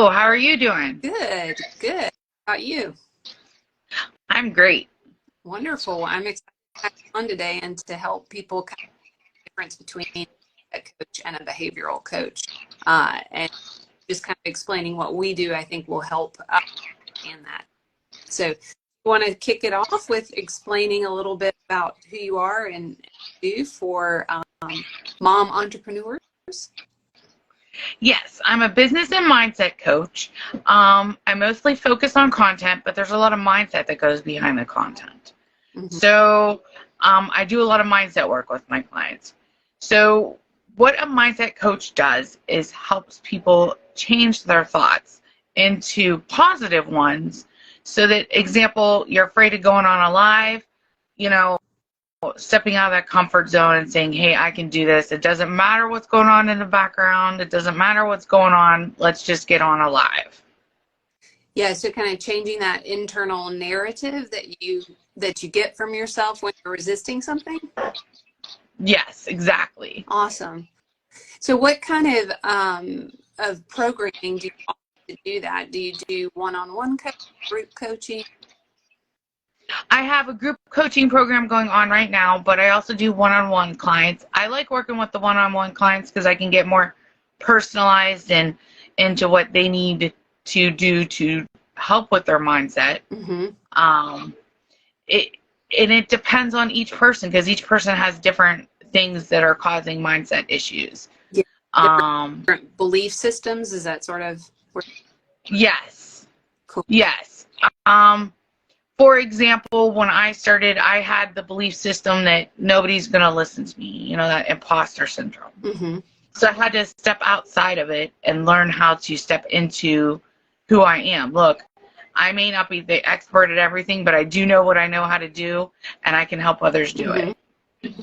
Hello, how are you doing? Good, good. How about you? I'm great. Wonderful. I'm excited to have you on today and to help people kind of the difference between a coach and a behavioral coach. And just kind of explaining what we do, I think will help in that. So, you want to kick it off with explaining a little bit about who you are and do for mom entrepreneurs? Yes, I'm a business and mindset coach. I mostly focus on content, but there's a lot of mindset that goes behind the content. Mm-hmm. So I do a lot of mindset work with my clients. So what a mindset coach does is helps people change their thoughts into positive ones so that, example, you're afraid of going on a live, you know, stepping out of that comfort zone and saying, hey, I can do this. It doesn't matter what's going on in the background. It doesn't matter what's going on. Let's just get on alive. Yeah, so kind of changing that internal narrative that you get from yourself when you're resisting something. Yes, exactly. Awesome. So what kind of programming do you offer to do that? Do you do one-on-one group coaching? I have a group coaching program going on right now, but I also do one-on-one clients. I like working with the one-on-one clients because I can get more personalized and into what they need to do to help with their mindset. Mm-hmm. It depends on each person because each person has different things that are causing mindset issues. Yeah. Um, Different belief systems, is that sort of yes, cool? yes. For example, when I started, I had the belief system that nobody's going to listen to me, that imposter syndrome. Mm-hmm. So I had to step outside of it and learn how to step into who I am. Look, I may not be the expert at everything, but I do know what I know how to do, and I can help others do Mm-hmm. it.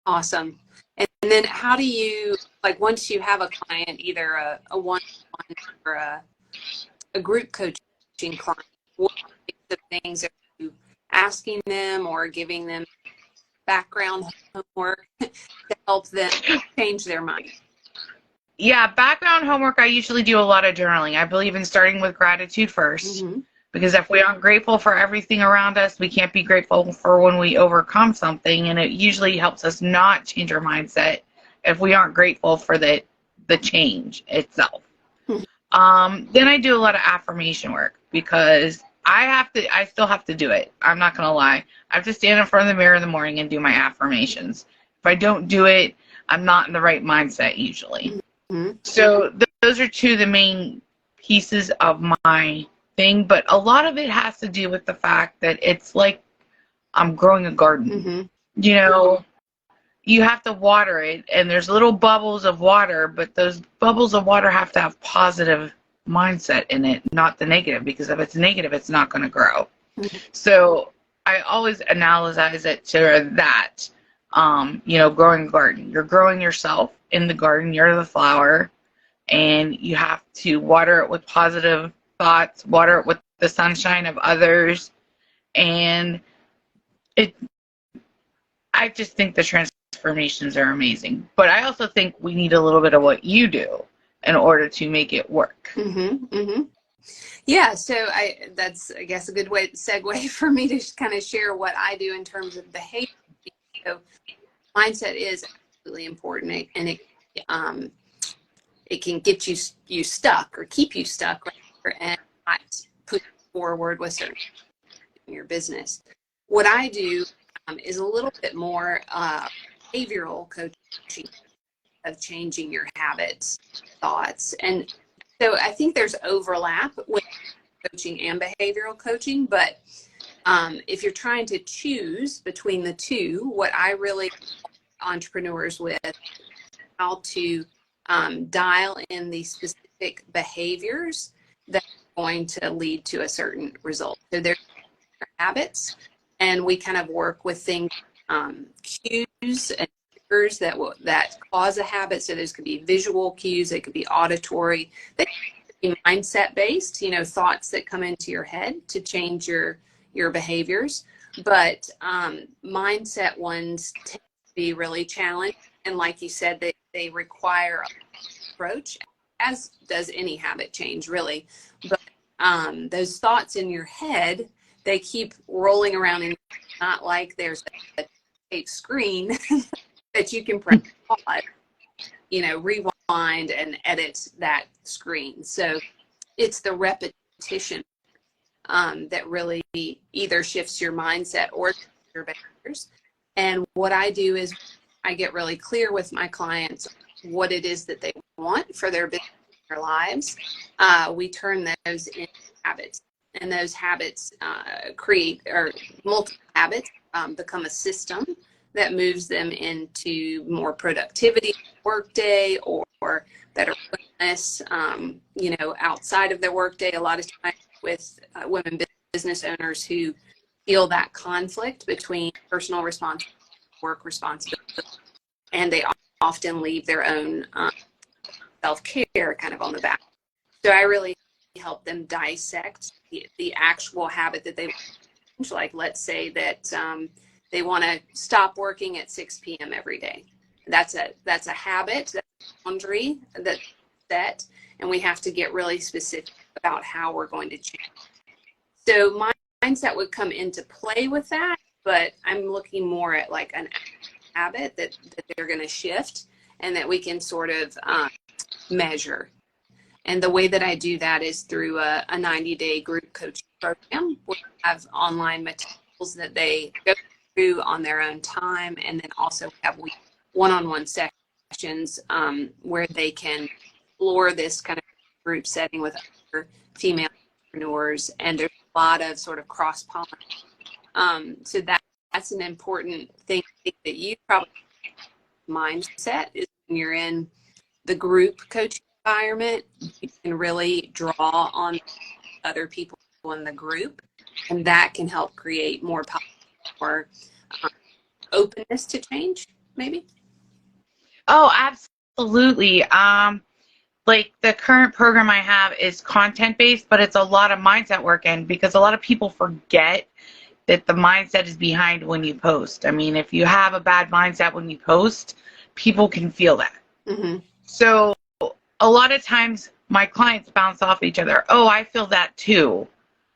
Awesome. And then how do you, like, once you have a client, either a one-on-one or a group coaching client, what types of things are you asking them or giving them background homework to help them change their mind? Yeah, background homework, I usually do a lot of journaling. I believe in starting with gratitude first, Mm-hmm. because if we aren't grateful for everything around us, we can't be grateful for when we overcome something, and it usually helps us not change our mindset if we aren't grateful for the change itself. Then I do a lot of affirmation work because I still have to do it. I'm not going to lie. I have to stand in front of the mirror in the morning and do my affirmations. If I don't do it, I'm not in the right mindset usually. Mm-hmm. So those are two of the main pieces of my thing, but a lot of it has to do with the fact that it's like I'm growing a garden. Mm-hmm. You have to water it, and there's little bubbles of water, but those bubbles of water have to have positive mindset in it, not the negative, because if it's negative, it's not going to grow. Mm-hmm. So I always analogize it to that, growing a garden. You're growing yourself in the garden. You're the flower, and you have to water it with positive thoughts, water it with the sunshine of others, and I just think the transformations are amazing. But I also think we need a little bit of what you do in order to make it work. Mm-hmm. Mm-hmm. Yeah, so that's, I guess, a good way segue for me to kind of share what I do in terms of behavior. So mindset is absolutely important, and it can get you stuck or keep you stuck, right? And not put you forward with certain in your business. What I do is a little bit more behavioral coaching of changing your habits, thoughts, and so I think there's overlap with coaching and behavioral coaching, but if you're trying to choose between the two, what I really help entrepreneurs with how to dial in the specific behaviors that are going to lead to a certain result. So there's habits, and we kind of work with things, cues and triggers that cause a habit. So those could be visual cues, they could be auditory, they could be mindset based, thoughts that come into your head to change your behaviors. But mindset ones tend to be really challenging, and like you said, they require an approach as does any habit change, really. But those thoughts in your head, they keep rolling around, and not like there's a tape screen that you can press pause, rewind and edit that screen. So it's the repetition that really either shifts your mindset or your behaviors. And what I do is I get really clear with my clients what it is that they want for their business, their lives. We turn those into habits, and those habits create, or multiple habits become a system that moves them into more productivity workday, or better wellness, outside of their workday. A lot of times with women business owners who feel that conflict between personal responsibility, work responsibility, and they often leave their own self-care kind of on the back. So I really help them dissect the actual habit that they want. Like, let's say that they want to stop working at 6 p.m. every day. That's a habit, that's a boundary that's set, and we have to get really specific about how we're going to change. So my mindset would come into play with that, but I'm looking more at like an habit that they're going to shift, and that we can sort of measure. And the way that I do that is through a 90-day group coaching program. We have online materials that they go through on their own time, and then also have one-on-one sessions where they can explore this kind of group setting with other female entrepreneurs, and there's a lot of sort of cross-pollination. So that's an important thing that you probably mindset is when you're in the group coaching environment, you can really draw on other people in the group, and that can help create more openness to change, maybe. Oh, absolutely. Like the current program I have is content based, but it's a lot of mindset work, and because a lot of people forget that the mindset is behind when you post. I mean, if you have a bad mindset when you post, people can feel that. Mm-hmm. So a lot of times my clients bounce off each other. Oh, I feel that too.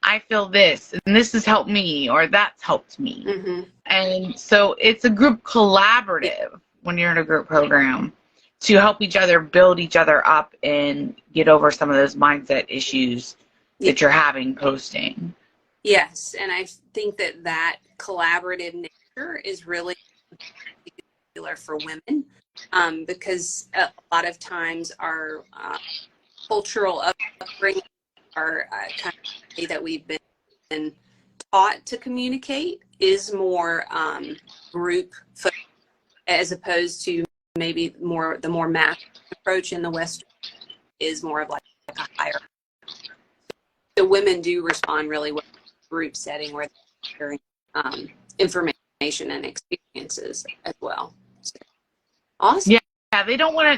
I feel this, and this has helped me, or that's helped me. Mm-hmm. And so it's a group collaborative when you're in a group program to help each other build each other up and get over some of those mindset issues that you're having posting. Yes, and I think that collaborative nature is really particular for women, because a lot of times our cultural upbringing, our kind of way that we've been taught to communicate is more group focused, as opposed to maybe the more math approach in the West is more of like a higher. So women do respond really well to group setting where they're sharing information and experiences as well. So, awesome. Yeah,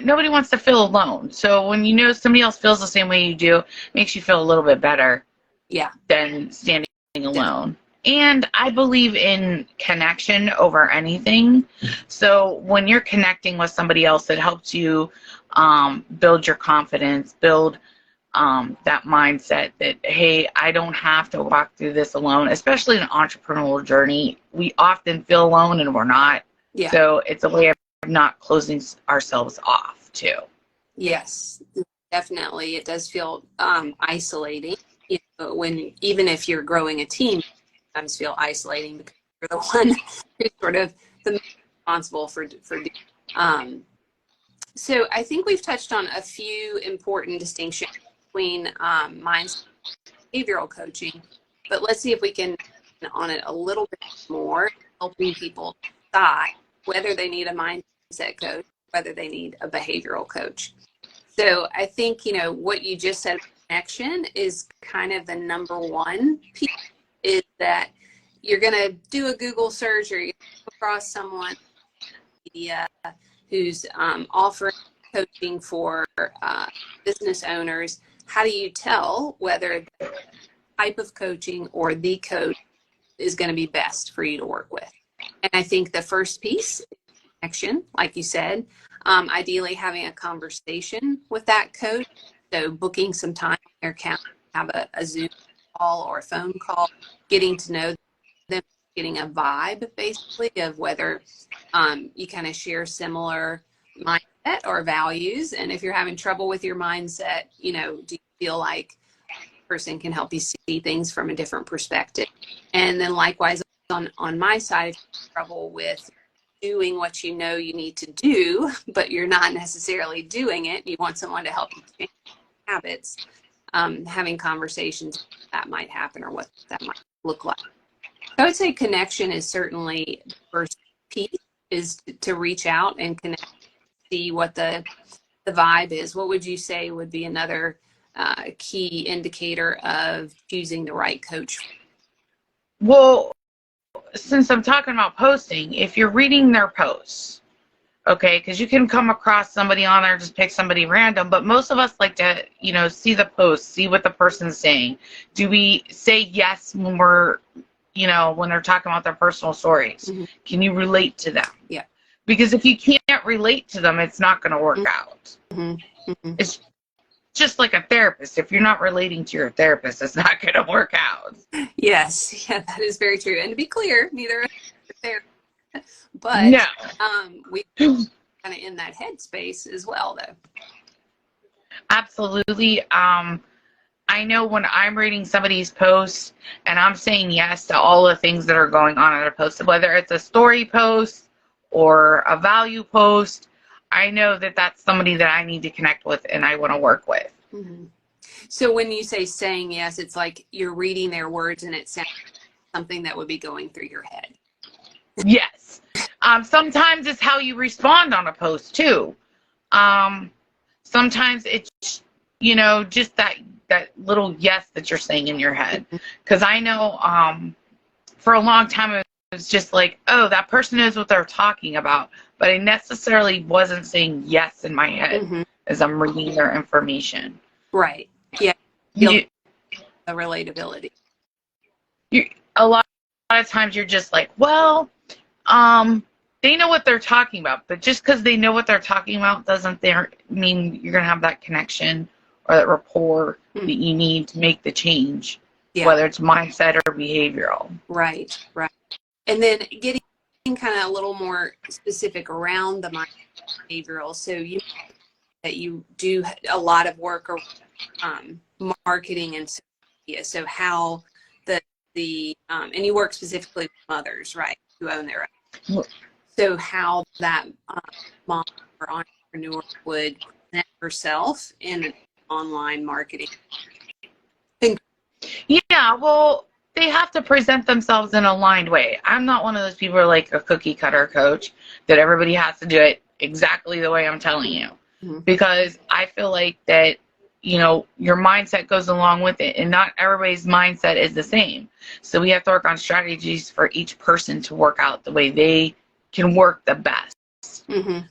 nobody wants to feel alone. So when you know somebody else feels the same way you do, it makes you feel a little bit better. Yeah. Than standing alone. And I believe in connection over anything. So when you're connecting with somebody else, it helps you build your confidence, build that mindset that, hey, I don't have to walk through this alone, especially in an entrepreneurial journey. We often feel alone and we're not. Yeah. So it's a way of not closing ourselves off too. Yes, definitely. It does feel isolating. Even if you're growing a team, sometimes feel isolating because you're the one who's sort of the responsible for so I think we've touched on a few important distinctions between mindset and behavioral coaching, but let's see if we can on it a little bit more, helping people decide whether they need a mindset coach, whether they need a behavioral coach. So I think, what you just said, connection, is kind of the number one piece, is that you're going to do a Google search, or you come across someone who's offering coaching for business owners. How do you tell whether the type of coaching or the coach is going to be best for you to work with? And I think the first piece is connection, like you said. Ideally having a conversation with that coach. So booking some time on their calendar, have a Zoom call or a phone call, getting to know them, getting a vibe basically of whether you kind of share similar mindset or values. And if you're having trouble with your mindset, do you feel like a person can help you see things from a different perspective? And then likewise on my side, if you have trouble with doing what you know you need to do, but you're not necessarily doing it, you want someone to help you change habits, having conversations that might happen or what that might look like. I would say connection is certainly the first piece, is to reach out and connect, see what the vibe is. What would you say would be another key indicator of choosing the right coach? Well, since I'm talking about posting, if you're reading their posts, okay, because you can come across somebody on there, just pick somebody random, but most of us like to, see the post, see what the person's saying. Do we say yes when we're, when they're talking about their personal stories? Mm-hmm. Can you relate to them? Yeah. Because if you can't relate to them, it's not going to work out. Mm-hmm. Mm-hmm. It's just like a therapist. If you're not relating to your therapist, it's not going to work out. Yes. Yeah, that is very true. And to be clear, neither of us are there. But no. We kind of in that headspace as well, though. Absolutely. I know when I'm reading somebody's post and I'm saying yes to all the things that are going on in a post, whether it's a story post or a value post, I know that that's somebody that I need to connect with and I want to work with. Mm-hmm. So when you say saying yes, it's like you're reading their words and it sounds like something that would be going through your head. Yes. Sometimes it's how you respond on a post too. Sometimes it's, just that little yes that you're saying in your head. Because I know for a long time it was just like, oh, that person knows what they're talking about. But I necessarily wasn't saying yes in my head as I'm reading their information. Right. Yeah. The relatability. A lot of times you're just like, well, they know what they're talking about. But just because they know what they're talking about doesn't mean you're going to have that connection or that rapport that you need to make the change, whether it's mindset or behavioral. Right. And then getting kind of a little more specific around the behavioral. So you do a lot of work around marketing and social media. So how and you work specifically with mothers, right, who own their own. So how that mom or entrepreneur would present herself in online marketing. Yeah, well, they have to present themselves in an aligned way. I'm not one of those people who are like a cookie cutter coach that everybody has to do it exactly the way I'm telling you. Because I feel like that, your mindset goes along with it, and not everybody's mindset is the same. So we have to work on strategies for each person to work out the way they can work the best.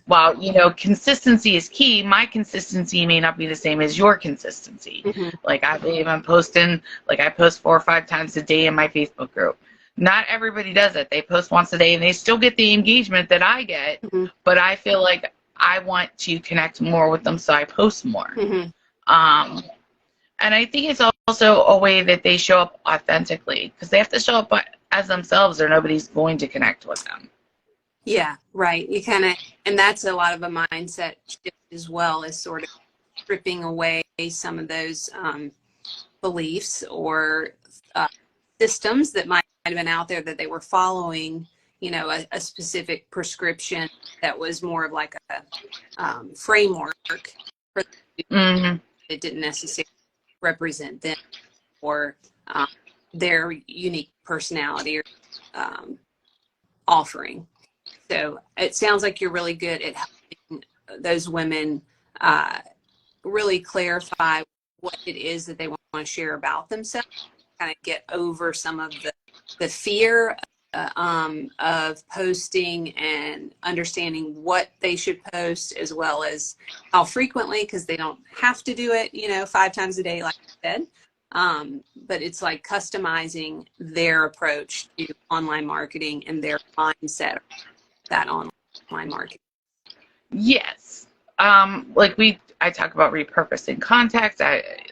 While, consistency is key, my consistency may not be the same as your consistency. Like I believe I'm posting, I post 4 or 5 times a day in my Facebook group. Not everybody does it. They post once a day and they still get the engagement that I get, but I feel like I want to connect more with them, so I post more. And I think it's also a way that they show up authentically, because they have to show up as themselves or nobody's going to connect with them. Yeah, right. You kind of, and that's a lot of a mindset shift as well, as sort of stripping away some of those beliefs or systems that might have been out there that they were following, a specific prescription that was more of like a framework for it didn't necessarily represent them or their unique personality or offering. So it sounds like you're really good at helping those women really clarify what it is that they want to share about themselves, kind of get over some of the fear of posting and understanding what they should post, as well as how frequently, because they don't have to do it, 5 times a day, like I said. But it's like customizing their approach to online marketing and their mindset that online marketing. Yes. I talk about repurposing context.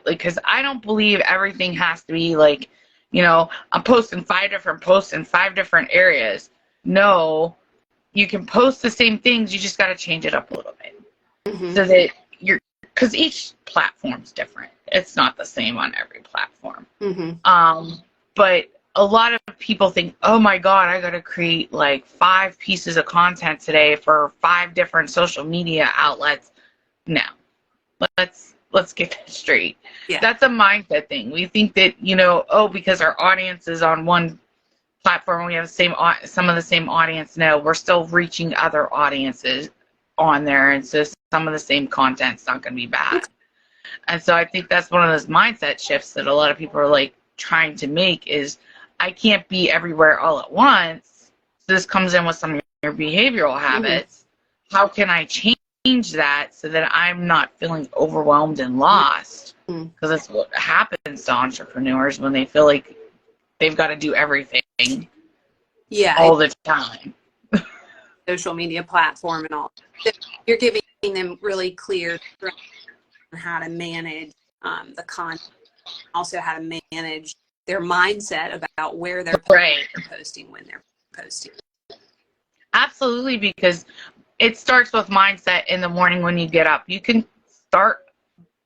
Because I don't believe everything has to be like, I'm posting 5 different posts in 5 different areas. No, you can post the same things. You just got to change it up a little bit so that because each platform's different. It's not the same on every platform. But a lot of people think, oh my God, I got to create like 5 pieces of content today for 5 different social media outlets. No, let's get that straight. Yeah. That's a mindset thing. We think that, because our audience is on one platform, we have some of the same audience. No, we're still reaching other audiences on there, and so some of the same content's not going to be bad. And so I think that's one of those mindset shifts that a lot of people are like trying to make is I can't be everywhere all at once. So this comes in with some of your behavioral habits. How can I change that so that I'm not feeling overwhelmed and lost? Because that's what happens to entrepreneurs when they feel like they've got to do everything all the time. Social media platform and all. So you're giving them really clear on how to manage the content, also how to manage their mindset about where they're posting, when they're posting. Absolutely, because it starts with mindset in the morning when you get up. You can start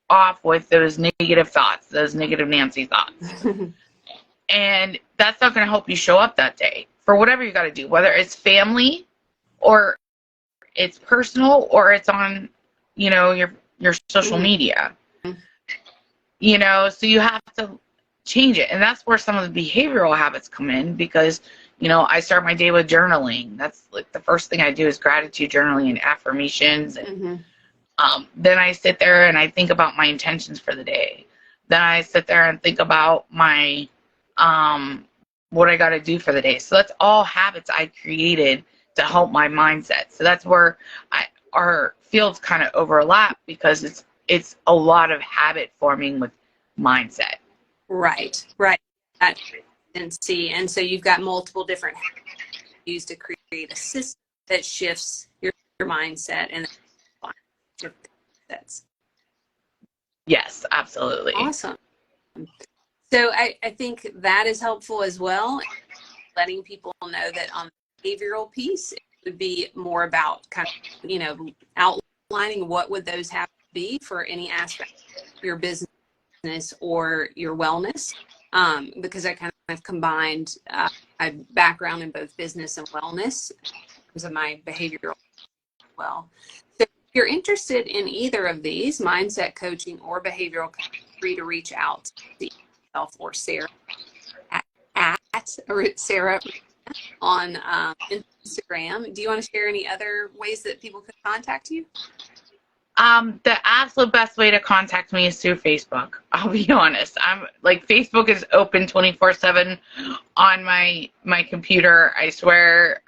off with those negative thoughts, those negative Nancy thoughts. And that's not going to help you show up that day for whatever you got to do, whether it's family or it's personal or it's on, your social media. So you have to change it. And that's where some of the behavioral habits come in because, I start my day with journaling. That's like the first thing I do is gratitude journaling and affirmations. And then I sit there and I think about my intentions for the day. Then I sit there and think about my what I got to do for the day. So that's all habits I created to help my mindset. So that's where our fields kind of overlap because it's a lot of habit forming with mindset. Right. And so you've got multiple different used to create a system that shifts your mindset and that's. Yes, absolutely. Awesome. So I think that is helpful as well, letting people know that on the behavioral piece, it would be more about kind of, outlining what would those have to be for any aspect of your business or your wellness, because I kind of combined my background in both business and wellness because of my behavioral as well. So if you're interested in either of these, mindset coaching or behavioral coaching, free to reach out to myself or Sarah at Sarah on Instagram. Do you want to share any other ways that people could contact you? The absolute best way to contact me is through Facebook. I'll be honest. Facebook is open 24/7 on my computer. I swear.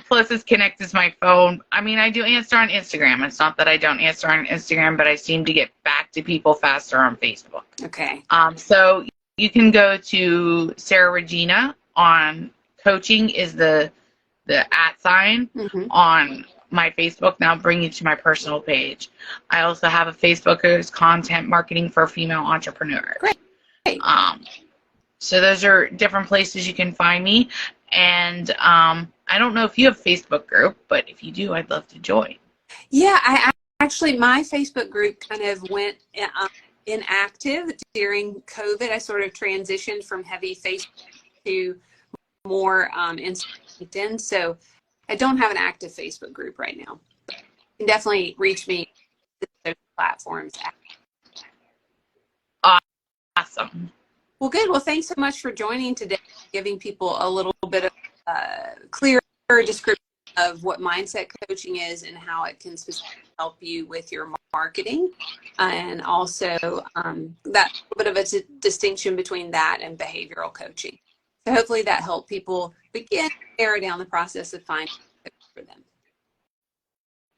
Plus it's connected to my phone. I do answer on Instagram. It's not that I don't answer on Instagram, but I seem to get back to people faster on Facebook. Okay. So you can go to Sarah Regina on coaching is the @ on my Facebook. Now bring you to my personal page. I also have a Facebook as content marketing for female entrepreneurs. Great. So those are different places you can find me. And I don't know if you have a Facebook group, but if you do, I'd love to join. Yeah, I actually, my Facebook group kind of went inactive during COVID. I sort of transitioned from heavy Facebook to more LinkedIn. So I don't have an active Facebook group right now. You can definitely reach me on those platforms. Awesome. Well, good. Well, thanks so much for joining today, giving people a little bit of clearer description of what mindset coaching is and how it can specifically help you with your marketing, and also that little bit of a distinction between that and behavioral coaching. So hopefully that helped people begin to narrow down the process of finding for them.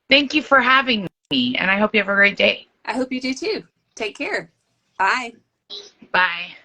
Thank you for having me, and I hope you have a great day. I hope you do too. Take care. Bye. Bye.